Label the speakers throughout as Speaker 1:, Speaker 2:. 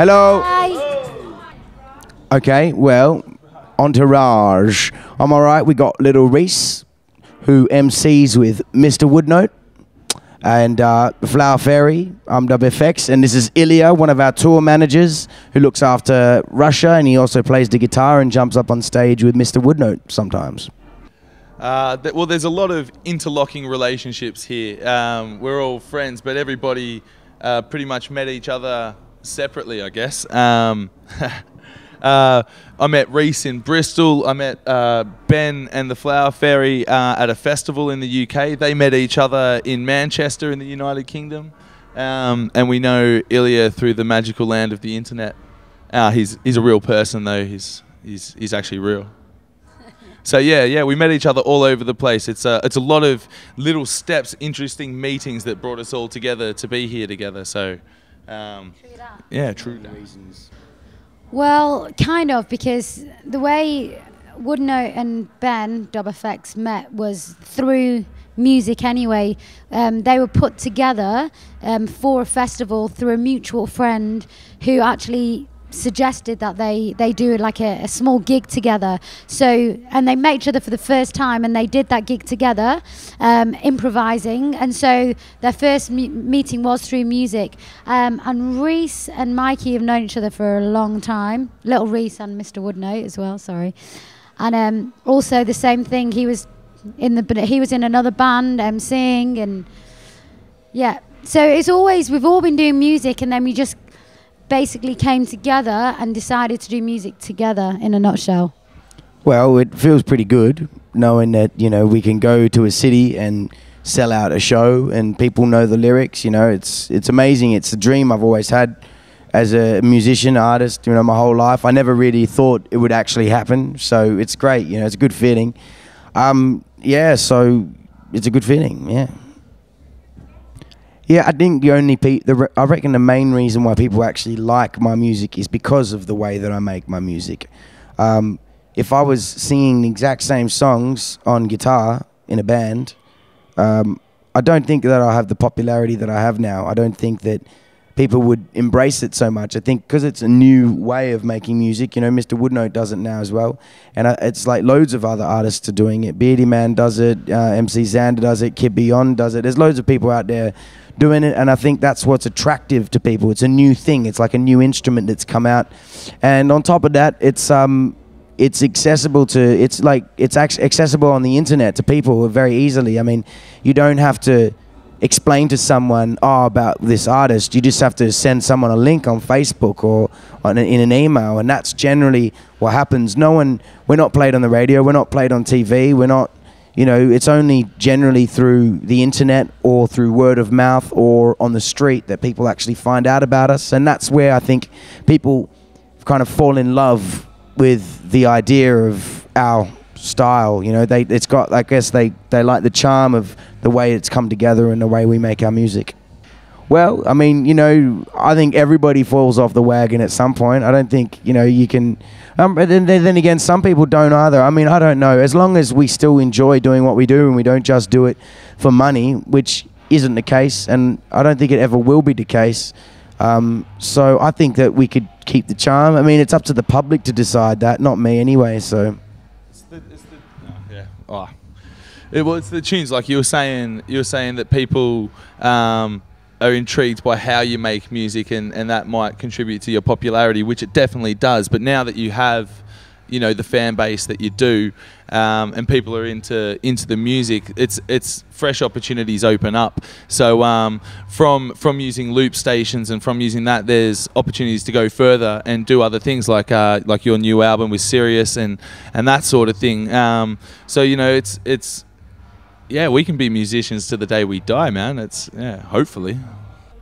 Speaker 1: Hello.
Speaker 2: Hi.
Speaker 1: Okay, well, entourage. I'm all right. We got little Reese, who MCs with Mr. Woodnote, and Flower Fairy. I'm FX, and this is Ilya, one of our tour managers, who looks after Russia, and he also plays the guitar and jumps up on stage with Mr. Woodnote sometimes.
Speaker 3: Well, there's a lot of interlocking relationships here. We're all friends, but everybody pretty much met each other separately, I guess. I met Reese in Bristol. I met Ben and the Flower Fairy at a festival in the UK. They met each other in Manchester in the United Kingdom. And we know Ilya through the magical land of the internet. He's a real person, though. He's actually real. So yeah, we met each other all over the place. It's a lot of little steps, interesting meetings that brought us all together to be here together. So, yeah, true. Reasons.
Speaker 2: Well, kind of, because the way Woodnote and Ben, FX, met was through music anyway. They were put together for a festival through a mutual friend who actually suggested that they do like a small gig together. So, and they met each other for the first time, and they did that gig together, improvising. And so their first meeting was through music. And Reese and Mikey have known each other for a long time. Little Reese and Mr. Woodnote as well. Sorry. And also the same thing. He was in another band singing, and yeah. So it's always, we've all been doing music, and then we just basically came together and decided to do music together, in a nutshell.
Speaker 1: Well, it feels pretty good knowing that, you know, we can go to a city and sell out a show and people know the lyrics. You know, it's amazing. It's a dream I've always had as a musician, artist, you know, my whole life. I never really thought it would actually happen. So it's great, you know, it's a good feeling. Yeah, so it's a good feeling, yeah. Yeah, I think I reckon the main reason why people actually like my music is because of the way that I make my music. If I was singing the exact same songs on guitar in a band, I don't think that I have the popularity that I have now. I don't think that people would embrace it so much. I think because it's a new way of making music, you know, Mr. Woodnote does it now as well. And it's like loads of other artists are doing it. Beardy Man does it, MC Xander does it, Kid Beyond does it. There's loads of people out there doing it, and I think that's what's attractive to people. It's a new thing. It's like a new instrument that's come out. And on top of that, it's accessible accessible on the internet to people very easily. I mean, you don't have to explain to someone about this artist. You just have to send someone a link on Facebook or in an email, and that's generally what happens. We're not played on the radio, we're not played on TV, we're not, you know, it's only generally through the internet or through word of mouth or on the street that people actually find out about us. And that's where I think people kind of fall in love with the idea of our style. You know, it's got, I guess they like the charm of the way it's come together and the way we make our music. Well, I mean, you know, I think everybody falls off the wagon at some point. I don't think, you know, you can, but then again, some people don't either. I mean, I don't know. As long as we still enjoy doing what we do and we don't just do it for money, which isn't the case, and I don't think it ever will be the case. So I think that we could keep the charm. I mean, it's up to the public to decide that, not me anyway, so.
Speaker 3: It's the tunes, like you were saying that people are intrigued by how you make music, and that might contribute to your popularity, which it definitely does. But now that you have, you know, the fan base that you do, and people are into the music, it's fresh opportunities open up. So from using loop stations and from using that, there's opportunities to go further and do other things like your new album with Sirius and that sort of thing. So, you know, it's yeah, we can be musicians to the day we die, man. Hopefully.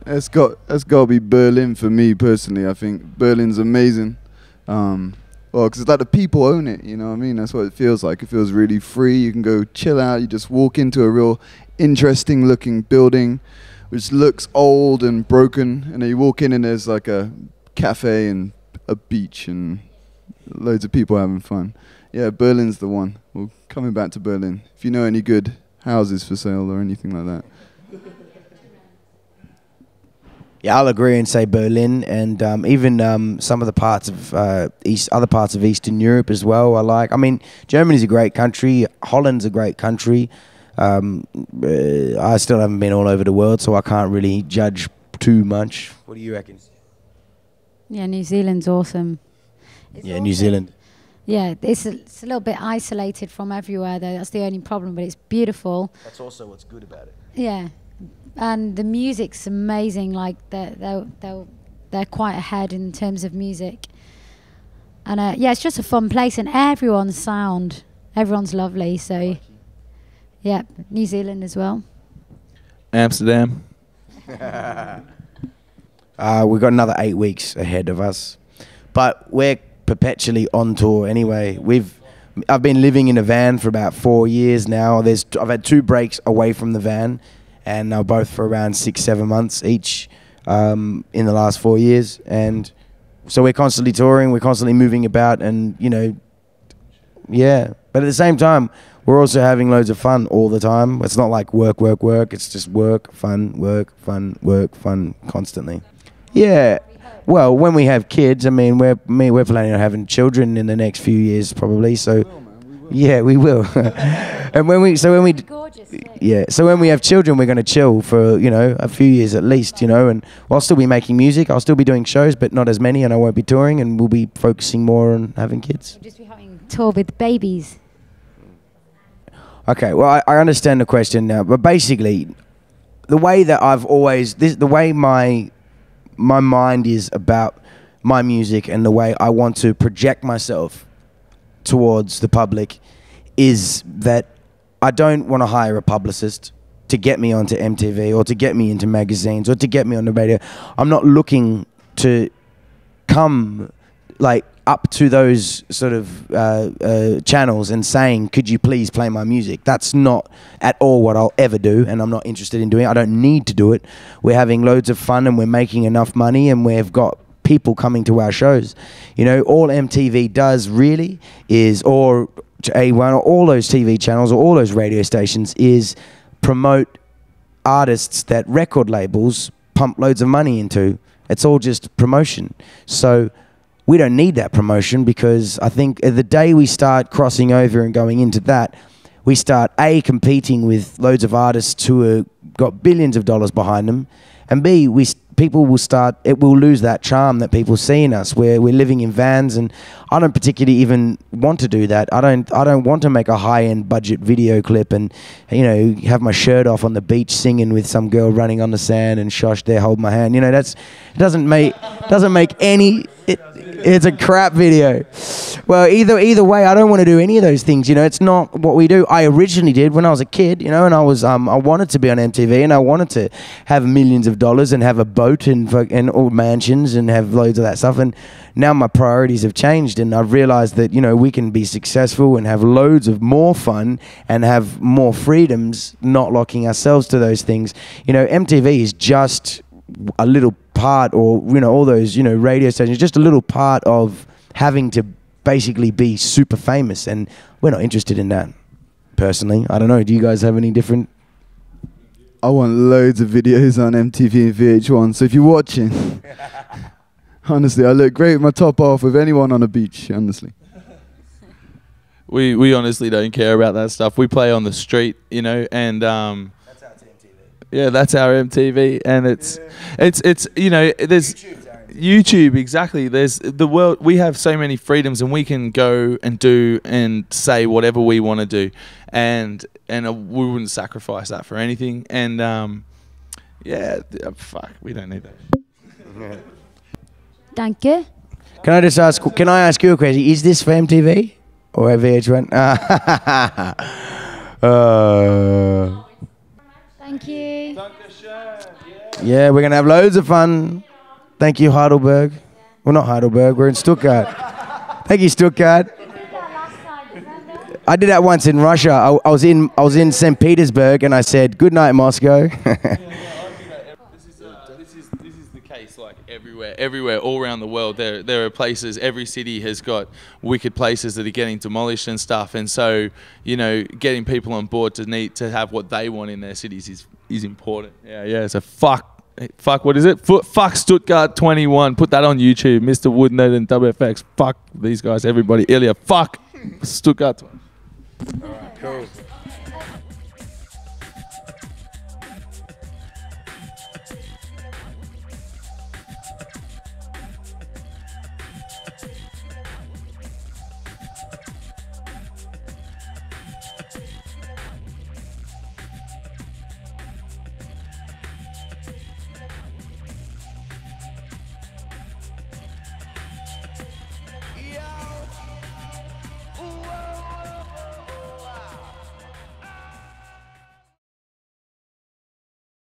Speaker 4: It's got to be Berlin for me personally. I think Berlin's amazing. Well, because it's like the people own it, you know what I mean? That's what it feels like. It feels really free. You can go chill out. You just walk into a real interesting looking building, which looks old and broken. And then you walk in and there's like a cafe and a beach and loads of people having fun. Yeah, Berlin's the one. Well, coming back to Berlin. If you know any good houses for sale or anything like that.
Speaker 1: Yeah, I'll agree and say Berlin, and even some of the parts of other parts of Eastern Europe as well. I like. I mean, Germany's a great country. Holland's a great country. I still haven't been all over the world, so I can't really judge too much. What do you reckon?
Speaker 2: Yeah, New Zealand's awesome.
Speaker 1: Yeah, New Zealand.
Speaker 2: Yeah, it's a little bit isolated from everywhere, though. That's the only problem, but it's beautiful.
Speaker 1: That's also what's good about it.
Speaker 2: Yeah, and the music's amazing. Like they're quite ahead in terms of music. And yeah, it's just a fun place, and everyone's lovely. So yeah, New Zealand as well.
Speaker 3: Amsterdam.
Speaker 1: We've got another 8 weeks ahead of us, but we're perpetually on tour anyway. I've been living in a van for about 4 years now. I've had 2 breaks away from the van, and now both for around 6-7 months each in the last 4 years. And so we're constantly touring, we're constantly moving about, and yeah. But at the same time, we're also having loads of fun all the time. It's not like work, work, work. It's just work, fun, constantly. Yeah. Well, when we have kids, I mean, we're planning on having children in the next few years, probably. So, yeah, we will. And when we have children, we're going to chill for a few years at least, and I'll still be making music. I'll still be doing shows, but not as many, and I won't be touring, and we'll be focusing more on having kids.
Speaker 2: We'll just be having a tour with babies.
Speaker 1: Okay, well, I understand the question now, but basically, the way that the way my mind is about my music and the way I want to project myself towards the public is that I don't want to hire a publicist to get me onto MTV or to get me into magazines or to get me on the radio. I'm not looking to come up to those sort of channels and saying, could you please play my music? That's not at all what I'll ever do, and I'm not interested in doing it. I don't need to do it. We're having loads of fun, and we're making enough money, and we've got people coming to our shows. All MTV does really is, or A1, or all those TV channels or all those radio stations, is promote artists that record labels pump loads of money into. It's all just promotion. So we don't need that promotion, because I think the day we start crossing over and going into that, we start A, competing with loads of artists who have got billions of dollars behind them, and B, people will lose that charm that people see in us, where we're living in vans, and I don't particularly even want to do that. I don't want to make a high-end budget video clip and have my shirt off on the beach singing with some girl running on the sand and Shosh there hold my hand. Doesn't make any. It's a crap video. Well, either way, I don't want to do any of those things. It's not what we do. I originally did when I was a kid, and I wanted to be on MTV, and I wanted to have millions of dollars and have a boat and all mansions and have loads of that stuff. And now my priorities have changed, and I've realized that we can be successful and have loads of more fun and have more freedoms, not locking ourselves to those things. MTV is just a little part, or all those radio stations, just a little part of having to basically be super famous, and we're not interested in that personally. I don't know, do you guys have any different?
Speaker 4: I want loads of videos on MTV and VH1, so if you're watching, honestly, I look great with my top off with anyone on a beach, honestly.
Speaker 3: We honestly don't care about that stuff. We play on the street, and
Speaker 1: That's our MTV.
Speaker 3: Yeah, that's our MTV, and it's there's YouTube, exactly. There's the world. We have so many freedoms, and we can go and do and say whatever we want to do, and we wouldn't sacrifice that for anything. And fuck, we don't need that.
Speaker 2: Thank you.
Speaker 1: Can I ask you a question? Is this for MTV or VH1?
Speaker 2: Thank you.
Speaker 1: Yeah, we're gonna have loads of fun. Thank you, Heidelberg. Well, not Heidelberg. We're in Stuttgart. Thank you, Stuttgart. I did that once in Russia. I was in St. Petersburg, and I said, "Good night, Moscow."
Speaker 3: This is the case, like everywhere, all around the world. There are places. Every city has got wicked places that are getting demolished and stuff. And so, getting people on board to have what they want in their cities is important. Yeah. So fuck Fuck, what is it? Fuck Stuttgart 21. Put that on YouTube. Mr. Woodnode and WFX. Fuck these guys, everybody. Ilya, fuck Stuttgart 21.
Speaker 1: All right, cool.